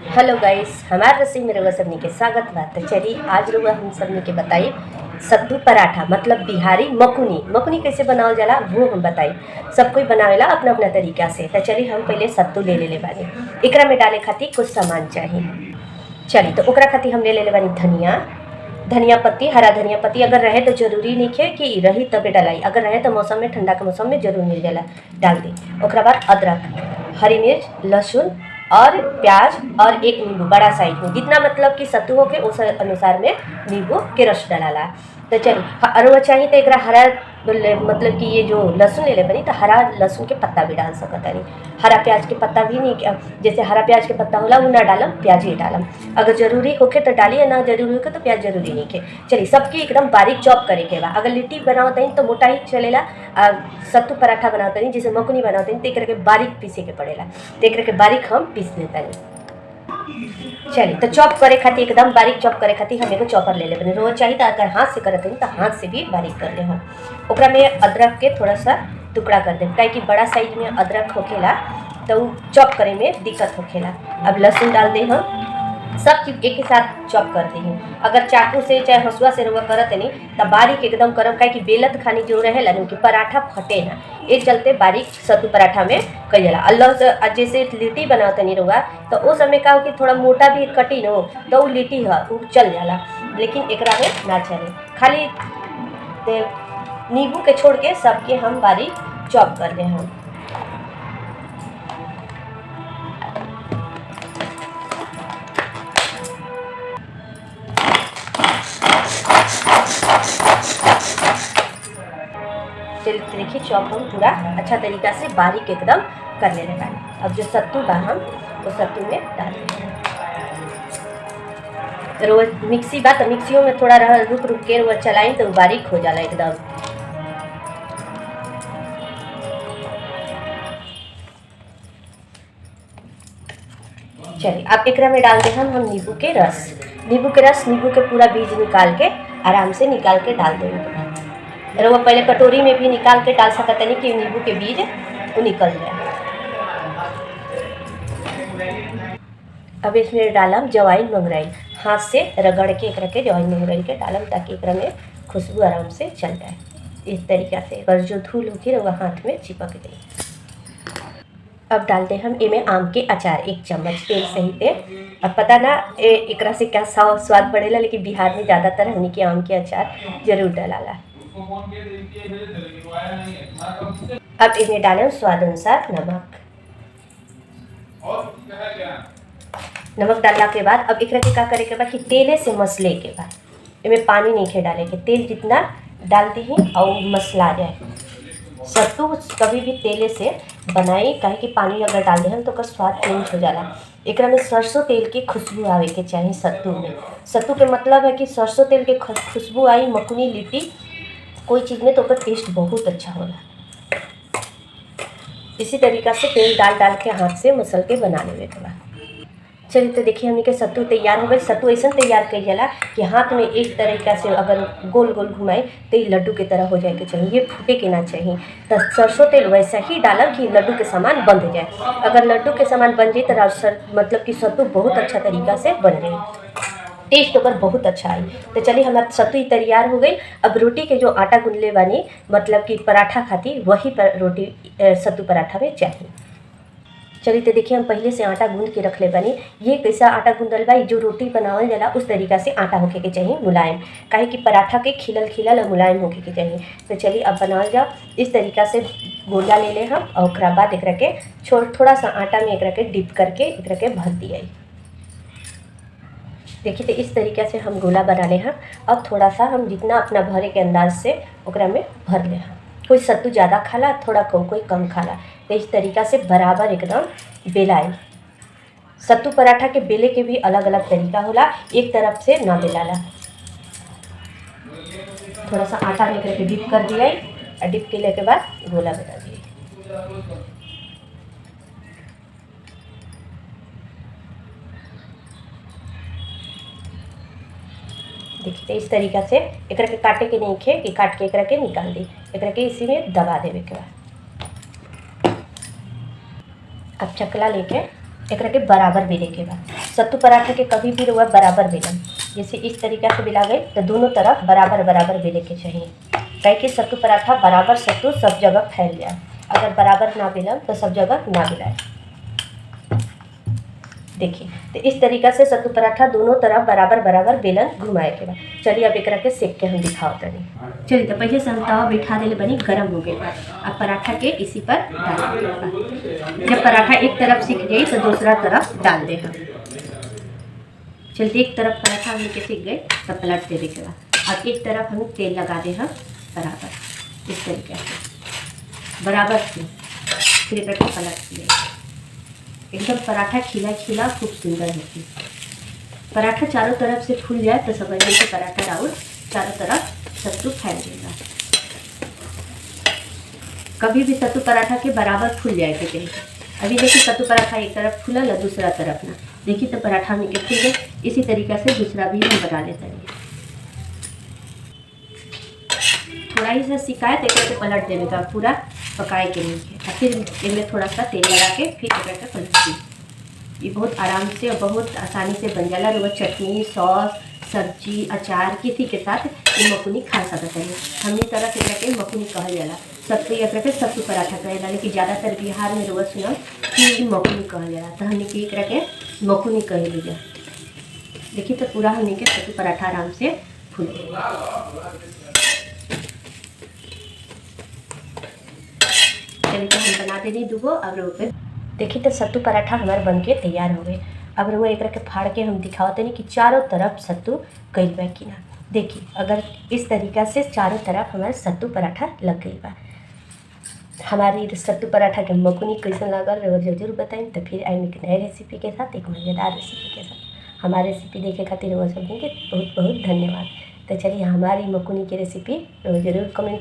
Hello guys, हमारे रसोई में रउआ सबनी के स्वागत बा। तो चलिए आज रउआ हम सबनी के बताई सत्तू पराठा मतलब बिहारी मकुनी। मकुनी कैसे बनावल जाला वो हम बताई। सब कोई बनावेला अपना अपना तरीका से। तो चलिए हम पहले सत्तू ले ले बानी। एकरा में डाले खातिर कुछ सामान चाहिए। चलिए तो ओकरा खातिर हम ले ले बानी धनिया, धनिया पत्ती, हरा धनिया पत्ती अगर रहे तो जरूरी नहीं है कि रही तबे डलाई, अगर रहे तो मौसम में ठंडा के मौसम में जरूर मिल जाला, डाल दी। ओकरा बाद अदरक, हरी मिर्च, लहसुन और प्याज और एक नींबू बड़ा साइज में, जितना मतलब कि सत्तू हो के उस अनुसार में नींबू के रस डाला। तो चलिए और वो चाहिए तो एक हरा मतलब कि ये जो लहसुन ले ले बनी तो हरा लहसुन के पत्ता भी डाल सकता नहीं, हरा प्याज के पत्ता भी नहीं, जैसे हरा प्याज के पत्ता होला वो ना डालम, प्याज ही डालम। अगर जरूरी होके तो डालिए, ना जरूरी होके तो प्याज जरूरी नहीं है। चलिए सबकी एकदम बारीक चॉप करे के बा। अगर लिट्टी बनावत नहीं तो मोटा ही चलेला, सत्तू पराठा बनावत नहीं जैसे मकुनी बनावत नहीं तो एक के बारीक पीसे के पड़ेला। तो एक के बारीक हम पीस देता नहीं। चलिए तो चॉप करे खातिर एकदम बारीक चॉप करे खातिर हम एगो चॉपर ले ले बने। रोज चाहिए तो अगर हाथ से करत नहीं तो हाथ से भी बारीक कर ले हम। ओकरा में अदरक के थोड़ा सा टुकड़ा कर दे, काहे कि बड़ा साइज में अदरक होखेला तो चॉप करे में दिक्कत होखेला। अब लहसुन डाल दे हम, सब चीज़ एक ही साथ चॉप कर दी हैं। अगर चाकू से चाहे हंसुआ से रउआ करत नहीं तो बारीक एकदम करम, काहे कि बेलत खानी जो रहेला ना कि पराठा फटे ना, ये चलते बारीक सत्तू पराठा में कई जाला। अल्लाह से जैसे लिट्टी बनावत नहीं रउआ तो उस समय का हो कि थोड़ा मोटा भी कटिन हो तो वो लिट्टी है वो चल जाला, लेकिन एकरा में ना चले। खाली नींबू के छोड़ के सबके हम बारीक चॉप कर दे हम। देखिए चॉप हम पूरा अच्छा तरीका से बारीक एकदम कर लेने पाए। अब जो सत्तू बा हम वो सत्तू में डाल देंगे। रोज मिक्सी बा तो मिक्सियों में थोड़ा रुक रुक के वो चलाई तो बारीक हो जाला एकदम। चलिए अब एकरा में डाल दे हम नींबू के रस। नींबू के रस, नींबू के पूरा बीज निकाल के आराम से निकाल के डाल देंगे। अरे वो पहले कटोरी में भी निकाल के डाल सकते नहीं कि नींबू के बीज वो निकल जाए। अब इसमें डालम जवाइन मंगराई, हाथ से रगड़ के एक रखे जवाइन मंगराई के डालम ताकि एक में खुशबू आराम से चल जाए। इस तरीक़ा से अगर जो धूल होगी वो हाथ में चिपक जाए। अब डालते हम इमें आम के अचार, 1 चम्मच तेल सहित। अब पता ना एकरा से क्या स्वाद बढ़ेला, लेकिन बिहार में ज़्यादातर हमने के आम के अचार जरूर डाला। अब इन्हें डालें स्वाद अनुसार नमक। नमक डालने के बाद अब एकरा के क्या करे के बाद कि तेले से मसले के बाद इनमें पानी नहीं खे डाले के, तेल जितना डालते ही और मसला जाए। सत्तू कभी भी तेले से बनाई, काहे कि पानी अगर डाल दे हम तो स्वाद चेंज हो जाला। एकरा में सरसों तेल की खुशबू आवे के चाहिए सत्तू में। सत्तू के मतलब है कि सरसों तेल के खुशबू आई मकुनी लिट्टी कोई चीज़ में तो उसका टेस्ट बहुत अच्छा होला। इसी तरीक़ा से तेल डाल डाल के हाथ से मसल के बना लेवे के बाद। चलिए तो देखिए हमने के सत्तू तैयार हो गए। सत्तू ऐसा तैयार कर जाला कि हाथ में एक तरीक़ा से अगर गोल गोल घुमाए तो ये लड्डू की तरह हो जाए के चाहिए, ये फूटे के ना चाहिए। तो सरसों तेल वैसा ही डाला कि लड्डू के समान बन जाए। अगर लड्डू के समान बन जाए तो मतलब कि सत्तू बहुत अच्छा तरीक़ा से बन जाए, टेस्ट ओकर बहुत अच्छा आई। तो चलिए हमारा सत्तू तैयार हो गई। अब रोटी के जो आटा गूंदले बानी मतलब कि पराठा खाती वही पर रोटी सत्तू पराठा में चाहिए। चलिए तो देखिए हम पहले से आटा गूंद के रख ले बानी। ये कैसा आटा गूंदल बा, जो रोटी बनावल जाला उस तरीका से आटा होके के चाहिए मुलायम, काहे कि पराठा के खिलल खिलल और मुलायम होके के चाहिए। तो चलिए अब बनावल जाओ। इस तरीका से गोला ले ले हम और ओकरा बाद एकरा के थोड़ा सा आटा में एकरा के डिप करके एकरा के भर दिया। देखिए तो इस तरीके से हम गोला बना ले हैं। अब थोड़ा सा हम जितना अपना भरे के अंदाज से ओकरा में भर ले हैं। कोई सत्तू ज़्यादा खाला, थोड़ा कोई कम खाला, तो इस तरीका से बराबर एकदम बेलाए। सत्तू पराठा के बेले के भी अलग अलग तरीका होला, एक तरफ से ना बेलाला। थोड़ा सा आटा में करके डिप कर दिया और डिप के के बाद गोला बना दिया। देखिए तो इस तरीका से एक के काटे के नहीं खे कि काट के एक के निकाल दी, एक के इसी में दबा देवे के बाद। अब चकला लेके एकरा के बराबर बेले के बाद सत्तू पराठा के कभी भी रउआ बराबर बेलन, जैसे इस तरीका से बेला गई तो दोनों तरफ बराबर बराबर बेले के चाहिए, काहे कि सत्तू पराठा बराबर सत्तू सब जगह फैल जाए। अगर बराबर ना बेलन तो सब जगह ना बेलाए। देखिए तो इस तरीका से सत्तू पराठा दोनों तरफ बराबर बराबर बेलन घुमाए के बाद चलिए अब एकरा के सेक के हम दिखाओ तनी। चलिए तो पहले से हम तवा बैठा देले बनी, गरम हो गई। अब पराठा के इसी पर डाल देंगे। जब पराठा एक तरफ सिक गई तो दूसरा तरफ डाल दे हम। चलिए एक तरफ पराठा हम के सिक गए तो पलट देने के बाद अब एक तरफ हम तेल लगा दे हम बराबर इस तरीके से बराबर से, फिर एक पलट दिए। एकदम पराठा खिला खिला खूब सुंदर होती। पराठा चारों तरफ से फूल जाए तो समझ लीजिए पराठा राउर चारों तरफ सत्तू फैल जाएगा। कभी भी सत्तू पराठा के बराबर फूल जाए के चाहिए। अभी देखिए सत्तू पराठा एक तरफ फूला ना दूसरा तरफ ना, देखिए तो पराठा में के फूल गए। इसी तरीका से दूसरा भी हम बना लेते हैं। थोड़ा ही सा सिकाए तो एक पलट देने का, पूरा पकाए के नहीं है। फिर इनमें थोड़ा सा तेल लगा के फिर एक पलट दी। ये बहुत आराम से और बहुत आसानी से बन जाला। रोज चटनी, सॉस, सब्जी, अचार किसी के साथ ये मकुनी खा सकते हैं। हमने तरह से के मकुनी कहल जाला, सबसे एक के सत्तू पराठा कहल जाला, लेकिन ज़्यादातर बिहार में रोज सुनल कि मकुनी कहल जाला, तो हमने के एक के मकुनी कह लीजिए। देखिए तो पूरा हमने के सत्तू पराठा आराम से फूल चलिए तो हम बना देनी दूगो। अब रोके देखिए तो सत्तू पराठा हमारे बन के तैयार हो गए। अब रोए एक के फाड़ के हम दिखाते नहीं कि चारों तरफ सत्तू गई बा कि ना। देखिए अगर इस तरीका से चारों तरफ हमारे सत्तू पराठा लग गई बा। हमारी सत्तू पराठा के मकुनी कैसे लगल जरूर बताएं। तो फिर आएंगे एक नए रेसिपी के साथ, एक मज़ेदार रेसिपी के साथ। हमारे रेसिपी देखे खातिर वो सब के बहुत बहुत धन्यवाद। तो चलिए हमारी मकुनी की रेसिपी जरूर कमेंट